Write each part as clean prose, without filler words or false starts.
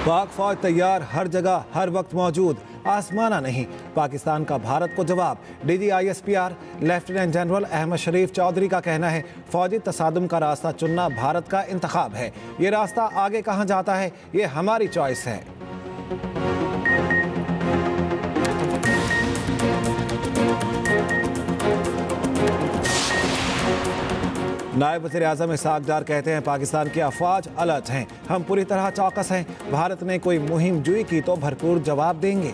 पाक फौज तैयार, हर जगह हर वक्त मौजूद, आसमाना नहीं। पाकिस्तान का भारत को जवाब। DGISPR लेफ्टिनेंट जनरल अहमद शरीफ चौधरी का कहना है, फौजी तसादुम का रास्ता चुनना भारत का इंतखाब है। ये रास्ता आगे कहाँ जाता है, ये हमारी चॉइस है। नायब वज़ीर आज़म इसहाक डार कहते हैं, पाकिस्तान की अफवाज अलर्ट हैं, हम पूरी तरह चौकस हैं। भारत ने कोई मुहिम जुई की तो भरपूर जवाब देंगे।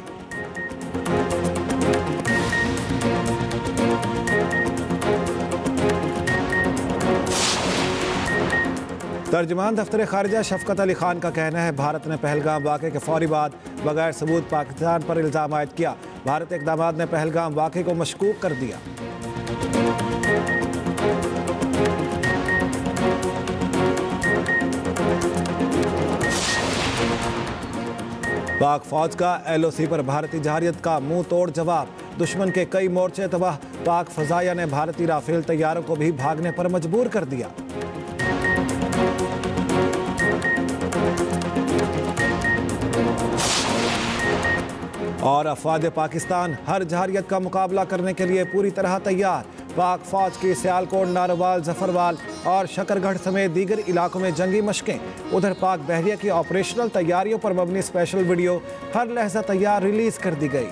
तर्जुमान दफ्तर खारिजा शफकत अली खान का कहना है, भारत ने पहलगाम वाक़े के फौरी बाद बगैर सबूत पाकिस्तान पर इल्ज़ाम आयद किया। भारत इक़दामात ने पहलगाम वाक़े को मशकूक कर दिया। पाक फौज का LOC पर भारतीय जहारियत का मुंह तोड़ जवाब। दुश्मन के कई मोर्चे तबाह, पाक फजाइया ने भारतीय राफेल तैयारों को भी भागने पर मजबूर कर दिया। और अफवाज पाकिस्तान हर जहारियत का मुकाबला करने के लिए पूरी तरह तैयार। पाक फौज की सियालकोट, नारोवाल, जफरवाल और शकरगढ़ समेत दीगर इलाकों में जंगी मशकें। उधर पाक बहरिया की ऑपरेशनल तैयारियों पर मबनी स्पेशल वीडियो हर लहजा तैयार रिलीज कर दी गई।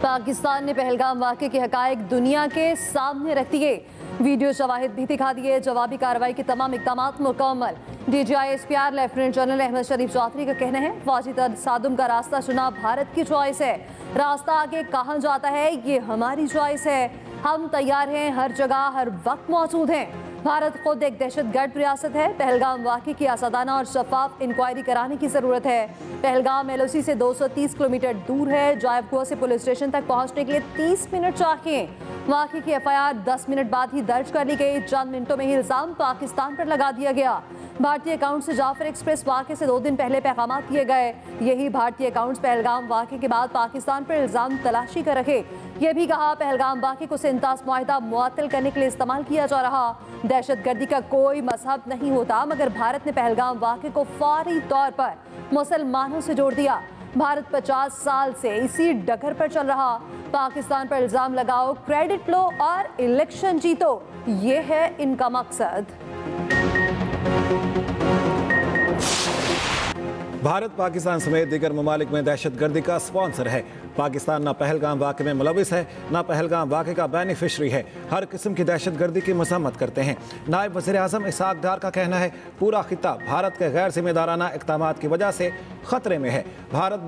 पाकिस्तान ने पहलगाम वाक़े के हक़ाइक़ दुनिया के सामने रख दिए, वीडियो शवाहिद भी दिखा दिए। जवाबी कार्रवाई के तमाम इक़दामात मुकम्मल। DGISPR लेफ्टिनेंट जनरल अहमद शरीफ चौधरी का कहना है, फौजी तसादुम का रास्ता चुना भारत की चॉइस है। रास्ता आगे कहाँ जाता है, ये हमारी चॉइस है। हम तैयार हैं, हर जगह हर वक्त मौजूद हैं। भारत खुद एक दहशतगर्द रियासत है। पहलगाम वाक़े की आसादाना और शफाफ इंक्वायरी कराने की ज़रूरत है। पहलगाम LOC से 230 किलोमीटर दूर है। जायबकुआ से पुलिस स्टेशन तक पहुंचने के लिए 30 मिनट चाहिए। वाक़े की FIR 10 मिनट बाद ही दर्ज कर ली गई। चंद मिनटों में ही इल्ज़ाम पाकिस्तान पर लगा दिया गया। भारतीय अकाउंट से जाफर एक्सप्रेस वाक़े से 2 दिन पहले पैगाम दिए गए। यही भारतीय अकाउंट्स पहलगाम वाक़े के बाद पाकिस्तान पर इल्ज़ाम तलाशी कर रखे। ये भी कहा, पहलगाम वाक़े को सिंतास मुआहिदा मुअत्तल करने के लिए इस्तेमाल किया जा रहा। दहशतगर्दी का कोई मजहब नहीं होता, मगर भारत ने पहलगाम वाक़े को फौरी तौर पर मुसलमानों से जोड़ दिया। भारत 50 साल से इसी डगर पर चल रहा। पाकिस्तान पर इल्ज़ाम लगाओ, क्रेडिट लो और इलेक्शन जीतो, ये है इनका मकसद। भारत पाकिस्तान समेत दीगर ममालिक में दहशतगर्दी का स्पॉन्सर है। पाकिस्तान न पहलगाम वाक़े में मुलविस है, न पहलगाम वाक़े का बेनिफिशरी है। हर किस्म की दहशतगर्दी की मज़म्मत करते हैं। नायब वज़ीर आज़म इसहाक डार का कहना है, पूरा खित्ता भारत के गैर जिम्मेदाराना इक़दामात की वजह से ख़तरे में है। भारत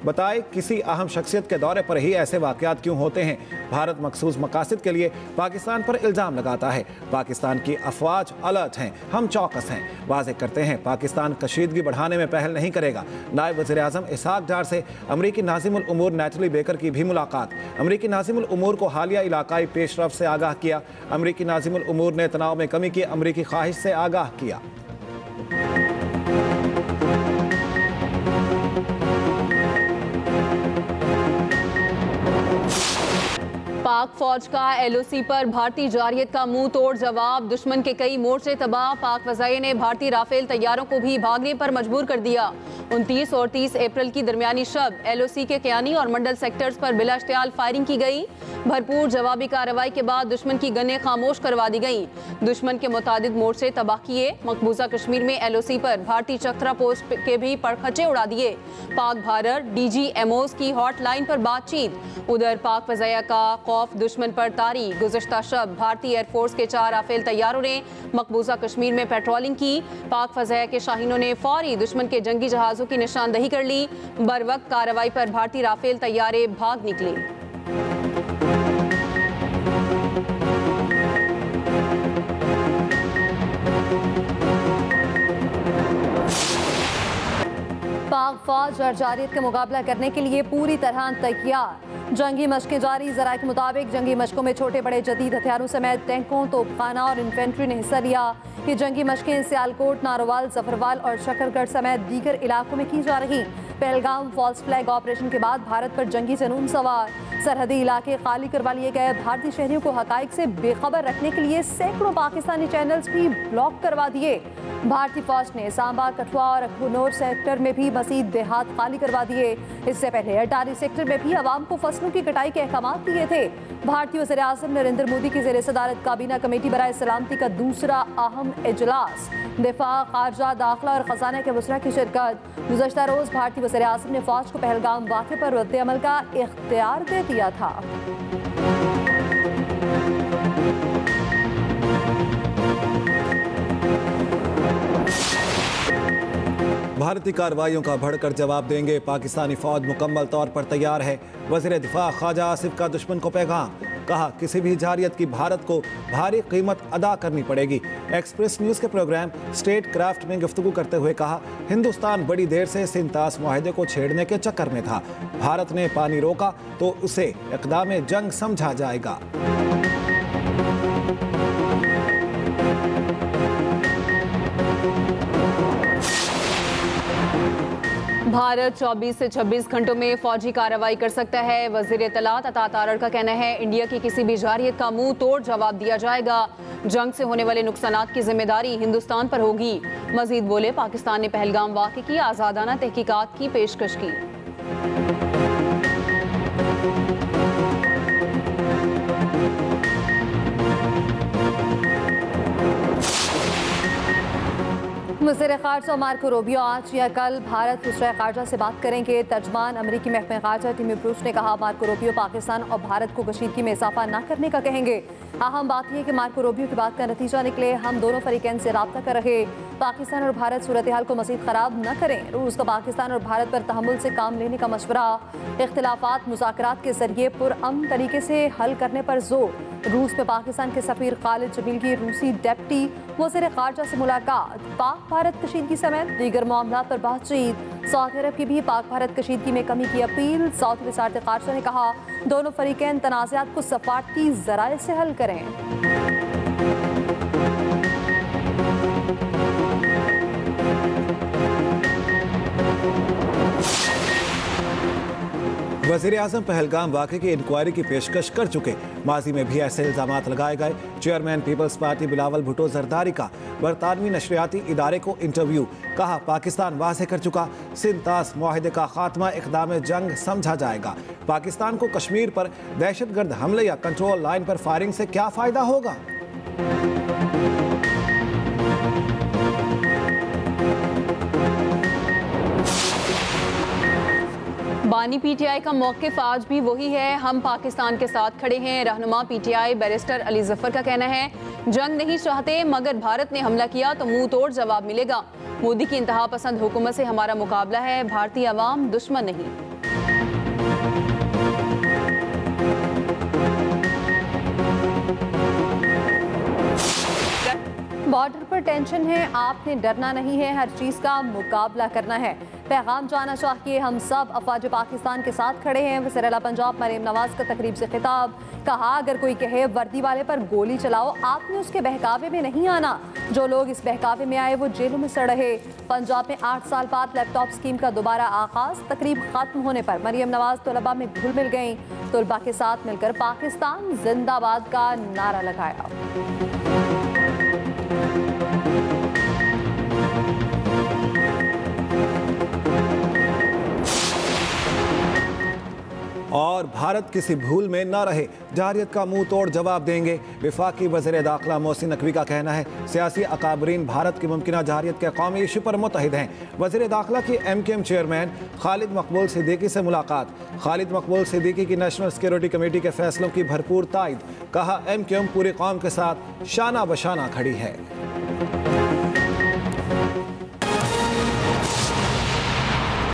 बताए किसी अहम शख्सियत के दौरे पर ही ऐसे वाक़यात क्यों होते हैं। भारत मखसूस मकासद के लिए पाकिस्तान पर इल्ज़ाम लगाता है। पाकिस्तान की अफवाज अलर्ट हैं, हम चौकस हैं। वाज़ेह करते हैं, पाकिस्तान कशीदगी बढ़ाने में पहल नहीं करेगा। नायब वज़ीर आज़म इसहाक डार से अमरीकी नाज़िमुल उमूर नेटली बेकर की भी मुलाकात। अमरीकी नाज़िमुल उमूर को हालिया इलाकाई पेशरफ से आगाह किया। अमरीकी नाज़िमुल उमूर ने तनाव में कमी की अमरीकी ख्वाहिश से आगाह किया। पाक फौज का LOC पर भारतीय जारियत का मुंह तोड़ जवाब। दुश्मन के कई मोर्चे तबाह, पाक फजाइया ने भारतीय राफेल तैयारों को भी भागने पर मजबूर कर दिया। 29 और 30 अप्रैल की दरमियानी शब LOC के कियानी और मंडल सेक्टर्स पर बिला इश्तियाल फायरिंग की गई। भरपूर जवाबी कार्रवाई के बाद दुश्मन की गनें खामोश करवा दी गई। दुश्मन के मुतादिद मोर्चे तबाह किए। मकबूजा कश्मीर में LOC पर भारतीय चक्रा पोस्ट के भी परखचे उड़ा दिए। पाक भारत DGMOs की हॉटलाइन पर बातचीत। उधर पाक फजाइया का खौफ दुश्मन पर तारी। गुज़श्ता शब भारतीय एयरफोर्स के 4 राफेल तैयारों ने मकबूजा कश्मीर में पेट्रोलिंग की। पाक फजाइया के शाहीनों ने फौरी दुश्मन के जंगी जहाज़ों की निशानदही कर ली। बर वक्त कार्रवाई पर भारतीय राफेल तैयारे भाग निकले। पाक फौज और जारियत का मुकाबला करने के लिए पूरी तरह तैयार। जंगी मशकें जारी। ज़राए के मुताबिक जंगी मशकों में छोटे बड़े जदीद हथियारों समेत टैंकों, तोपखाना और इन्फेंट्री ने हिस्सा लिया। ये जंगी मशकें सियालकोट, नारोवाल, जफरवाल और शकरगढ़ समेत दीगर इलाकों में की जा रही। पहलगाम फॉल्स फ्लैग ऑपरेशन के बाद भारत पर जंगी जुनून सवार, सरहदी इलाके खाली करवा लिए गए। भारतीय शहरियों को हकाइक से बेखबर रखने के लिए सैकड़ों पाकिस्तानी चैनल्स भी ब्लॉक करवा दिए। भारतीय फौज ने सांबा, कठुआ और अखनूर सेक्टर में भी मजीद देहात खाली करवा दिए। इससे पहले अटारी सेक्टर में भी अवाम को फसलों की कटाई के अहकाम दिए थे। भारतीय वज़ीर आज़म नरेंद्र मोदी की ज़ेर सदारत काबीना कमेटी बराए सलामती का दूसरा अहम इजलास, दिफा, खारजा, दाखिला और खजाना के वज़रा की शिरकत। गुज़श्ता रोज़ भारतीय वज़ीर आज़म ने फौज को पहलगाम वाक़े पर रद्द अमल का इख्तियार दे दिया था। भारतीय कार्रवाइयों का बढ़कर जवाब देंगे, पाकिस्तानी फौज मुकम्मल तौर पर तैयार है। वज़ीर दिफा ख्वाजा आसिफ का दुश्मन को पैगाम, कहा किसी भी जारियत की भारत को भारी कीमत अदा करनी पड़ेगी। एक्सप्रेस न्यूज़ के प्रोग्राम स्टेट क्राफ्ट में गुफ्तगू करते हुए कहा, हिंदुस्तान बड़ी देर से सिंतास मुआहदे को छेड़ने के चक्कर में था। भारत ने पानी रोका तो उसे इक़दाम जंग समझा जाएगा। भारत 24 से 26 घंटों में फौजी कार्रवाई कर सकता है। वजीर इत्तलात अता तारड़ का कहना है, इंडिया की किसी भी जारियत का मुंह तोड़ जवाब दिया जाएगा। जंग से होने वाले नुकसानात की जिम्मेदारी हिंदुस्तान पर होगी। मजीद बोले, पाकिस्तान ने पहलगाम वाक़े की आज़ादाना तहकीकात की पेशकश की। वज़ीर ख़ारजा मार्को रूबियो आज या कल भारत वज़ीर ख़ारजा से बात करेंगे। तर्जमान अमरीकी महकमे ख़ारजा टिमी ब्रूस ने कहा, मार्को रूबियो पाकिस्तान और भारत को कशीदगी में इजाफा न करने का कहेंगे। अहम बात यह कि मार्को रूबियो की बात का नतीजा निकले। हम दोनों फरीकैन से रब्ता कर रहे, पाकिस्तान और भारत सूरत हाल को मज़ीद ख़राब न करें। रूस का पाकिस्तान और भारत पर तहम्मुल से काम लेने का मशवरा, इख्तिलाफात मुज़ाकरात के जरिए पुरअमन तरीके से हल करने पर जोर। रूस में पाकिस्तान के सफ़ीर खालिद जमील की रूसी डेप्टी वज़ीर ख़ारजा से मुलाकात। पाक भारत कशीदगी समेत दीगर मामलात पर बातचीत। सऊदी अरब की भी पाक भारत कशीदगी में कमी की अपील। सऊदी वज़ारत ख़ारजा ने कहा, दोनों फरीकैन तनाज़ात को सफारती ज़राए से हल करें। वज़ीर आज़म पहलगाम वाक़े की इंक्वायरी की पेशकश कर चुके। माजी में भी ऐसे इल्ज़ामात लगाए गए। चेयरमैन पीपल्स पार्टी बिलावल भुट्टो जरदारी का बरतानवी नशरियाती इदारे को इंटरव्यू, कहा पाकिस्तान वाज़ेह कर चुका, सिंतास मुआहदे का खात्मा इक़दाम जंग समझा जाएगा। पाकिस्तान को कश्मीर पर दहशतगर्द हमले या कंट्रोल लाइन पर फायरिंग से क्या फ़ायदा होगा। बानी पीटीआई का मौक़िफ़ आज भी वही है, हम पाकिस्तान के साथ खड़े हैं। रहनुमा पीटीआई बैरिस्टर अली जफर का कहना है, जंग नहीं चाहते मगर भारत ने हमला किया तो मुंह तोड़ जवाब मिलेगा। मोदी की इंतहा पसंद हुकूमत से हमारा मुकाबला है, भारतीय अवाम दुश्मन नहीं। बॉर्डर पर टेंशन है, आपने डरना नहीं है, हर चीज़ का मुकाबला करना है। पैगाम जाना चाहिए, हम सब अफवाज पाकिस्तान के साथ खड़े हैं। वज़ीर आला पंजाब मरीम नवाज का तकरीब से खिताब, कहा अगर कोई कहे वर्दी वाले पर गोली चलाओ, आपने उसके बहकावे में नहीं आना। जो लोग इस बहकावे में आए वो जेलों में सड़ रहे। पंजाब में 8 साल बाद लैपटॉप स्कीम का दोबारा आगाज। तकरीब खत्म होने पर मरीम नवाज तलबा में घुल मिल गई। तलबा के साथ मिलकर पाकिस्तान जिंदाबाद का नारा लगाया। और भारत किसी भूल में न रहे, जारियत का मुंह तोड़ जवाब देंगे। वफाकी वज़ीर दाखिला मोहसिन नकवी का कहना है, सियासी अकाबरीन भारत की मुमकिना जारियत के कौमी इशू पर मुतहिद हैं। वज़ीर दाखिला की MKM चेयरमैन खालिद मकबूल सिद्दीकी से मुलाकात। खालिद मकबूल सिद्दीकी की नेशनल सिक्योरिटी कमेटी के फैसलों की भरपूर तायद। कहा MKM पूरी कौम के साथ शाना बशाना खड़ी है।